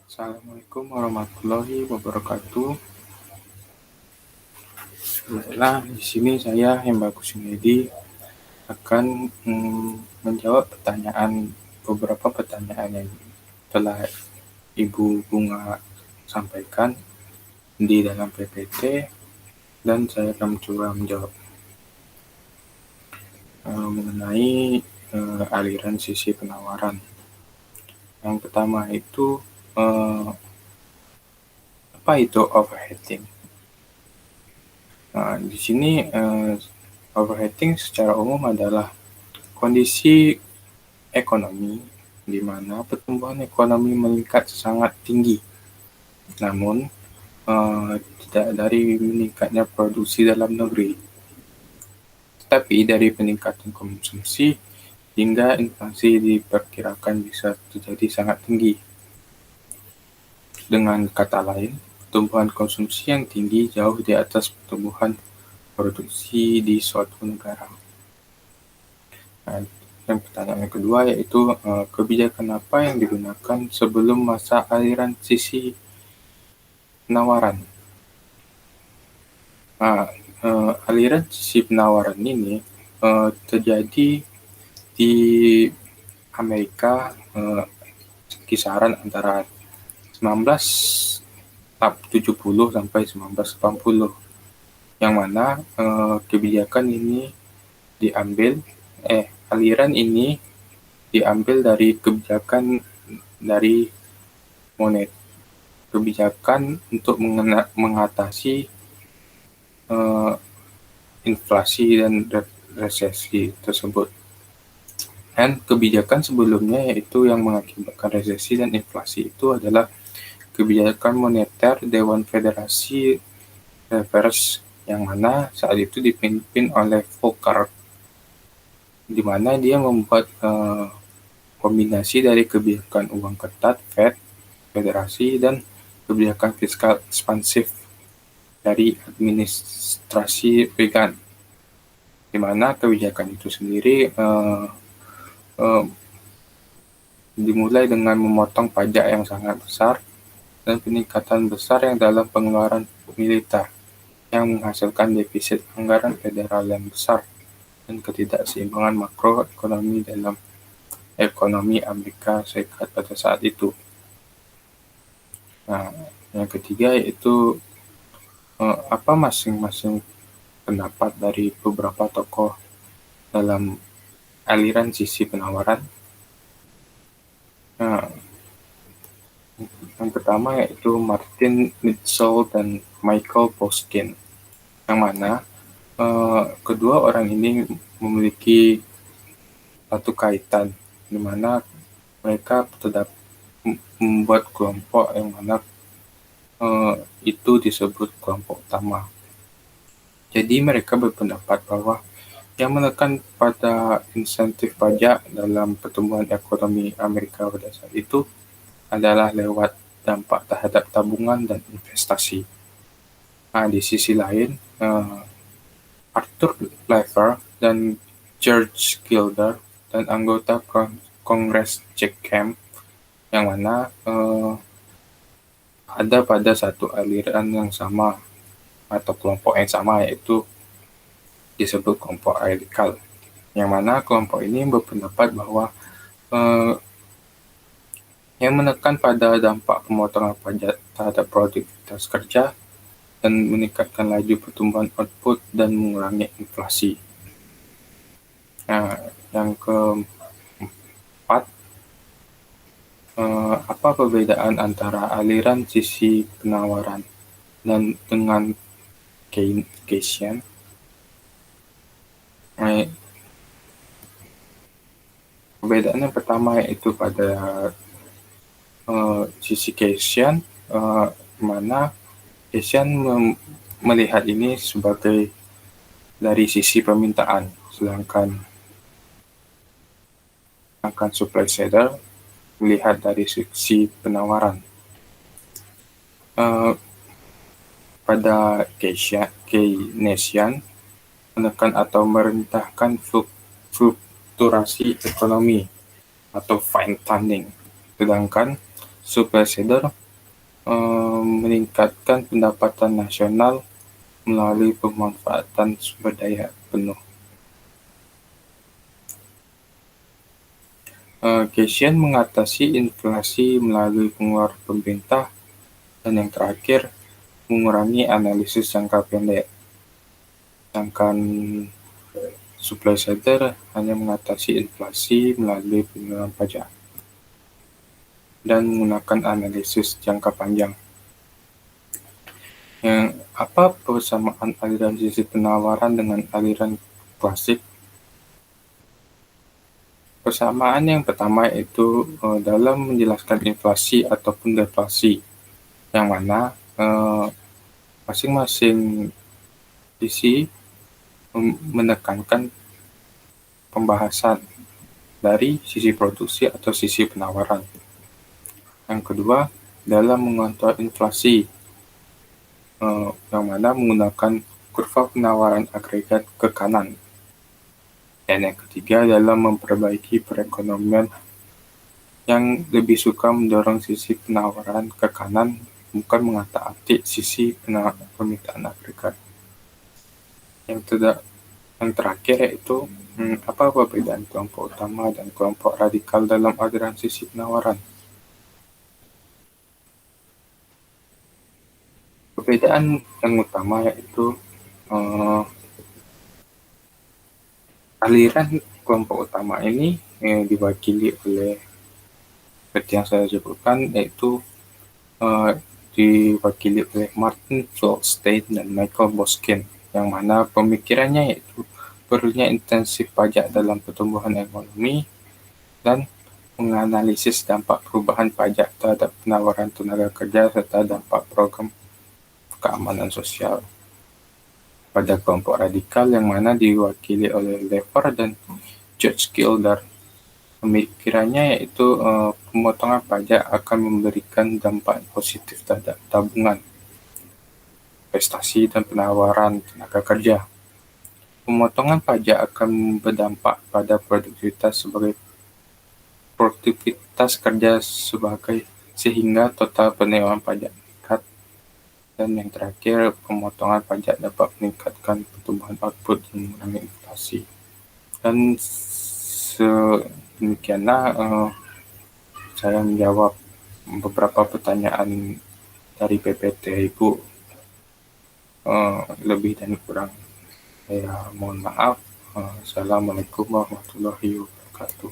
Assalamualaikum warahmatullahi wabarakatuh. Nah, di sini saya Hembagus Junedi akan menjawab beberapa pertanyaan yang telah Ibu Bunga sampaikan di dalam PPT, dan saya akan mencoba menjawab mengenai aliran sisi penawaran. Yang pertama itu apa itu overheating? Nah, di sini overheating secara umum adalah kondisi ekonomi di mana pertumbuhan ekonomi meningkat sangat tinggi, namun tidak dari meningkatnya produksi dalam negeri, tetapi dari peningkatan konsumsi hingga inflasi diperkirakan bisa terjadi sangat tinggi. Dengan kata lain, pertumbuhan konsumsi yang tinggi jauh di atas pertumbuhan produksi di suatu negara. Nah, yang pertanyaan yang kedua yaitu kebijakan apa yang digunakan sebelum masa aliran sisi penawaran. Nah, aliran sisi penawaran ini terjadi di Amerika kisaran antara 1970 sampai 1980, yang mana aliran ini diambil dari kebijakan untuk mengatasi inflasi dan resesi tersebut. Dan kebijakan sebelumnya yaitu yang mengakibatkan resesi dan inflasi itu adalah kebijakan moneter Dewan Federasi Reserve, yang mana saat itu dipimpin oleh Volcker, di mana dia membuat kombinasi dari kebijakan uang ketat Fed Federasi dan kebijakan fiskal ekspansif dari administrasi Reagan, di mana kebijakan itu sendiri dimulai dengan memotong pajak yang sangat besar dan peningkatan besar yang dalam pengeluaran militer, yang menghasilkan defisit anggaran federal yang besar dan ketidakseimbangan makroekonomi dalam ekonomi Amerika Serikat pada saat itu. Nah, yang ketiga yaitu apa masing-masing pendapat dari beberapa tokoh dalam aliran sisi penawaran. Nah, yang pertama yaitu Martin Mitchell dan Michael Poskin, yang mana kedua orang ini memiliki satu kaitan, di mana mereka membuat kelompok yang mana itu disebut kelompok utama. Jadi mereka berpendapat bahwa yang menekan pada insentif pajak dalam pertumbuhan ekonomi Amerika pada saat itu adalah lewat dampak terhadap tabungan dan investasi. Nah, di sisi lain, Arthur Lever dan George Gilder dan anggota Kongres Jack Kemp, yang mana ada pada satu aliran yang sama atau kelompok yang sama, yaitu disebut kelompok radikal, yang mana kelompok ini berpendapat bahwa yang menekan pada dampak pemotongan pajak terhadap produktivitas kerja dan meningkatkan laju pertumbuhan output dan mengurangi inflasi. Nah, yang keempat, apa perbedaan antara aliran sisi penawaran dan dengan Keynesian? Perbedaan yang pertama yaitu pada sisi Keynesian, mana Keynesian melihat ini sebagai dari sisi permintaan, sedangkan supply sider melihat dari sisi penawaran. Pada Keynesian menekan atau merendahkan fluktuasi ekonomi atau fine tuning, sedangkan Subsidiar meningkatkan pendapatan nasional melalui pemanfaatan sumber daya penuh. Keynesian mengatasi inflasi melalui pengeluaran pemerintah, dan yang terakhir, mengurangi analisis jangka pendek. Sedangkan supply side hanya mengatasi inflasi melalui pengeluaran pajak dan menggunakan analisis jangka panjang. Apa persamaan aliran sisi penawaran dengan aliran klasik? Persamaan yang pertama yaitu dalam menjelaskan inflasi ataupun deflasi, yang mana masing-masing sisi menekankan pembahasan dari sisi produksi atau sisi penawaran. Yang kedua, dalam mengontrol inflasi, yang mana menggunakan kurva penawaran agregat ke kanan. Dan yang ketiga, dalam memperbaiki perekonomian, yang lebih suka mendorong sisi penawaran ke kanan, bukan mengatak-atik sisi permintaan agregat. Yang terakhir yaitu apa perbedaan kelompok utama dan kelompok radikal dalam aliran sisi penawaran? Perbedaan yang utama yaitu aliran kelompok utama ini diwakili oleh seperti yang saya sebutkan, yaitu diwakili oleh Martin Goldstein dan Michael Boskin, yang mana pemikirannya yaitu perlunya intensif pajak dalam pertumbuhan ekonomi dan menganalisis dampak perubahan pajak terhadap penawaran tenaga kerja serta dampak program keamanan sosial. Pada kelompok radikal yang mana diwakili oleh Lever dan George Gilder, pemikirannya yaitu pemotongan pajak akan memberikan dampak positif terhadap tabungan, investasi, dan penawaran tenaga kerja. Pemotongan pajak akan berdampak pada produktivitas kerja sehingga total penerimaan pajak meningkat. Dan yang terakhir, pemotongan pajak dapat meningkatkan pertumbuhan output dan mengurangi inflasi. Dan demikianlah saya menjawab beberapa pertanyaan dari PPT Ibu. Lebih dan kurang saya mohon maaf. Assalamualaikum warahmatullahi wabarakatuh.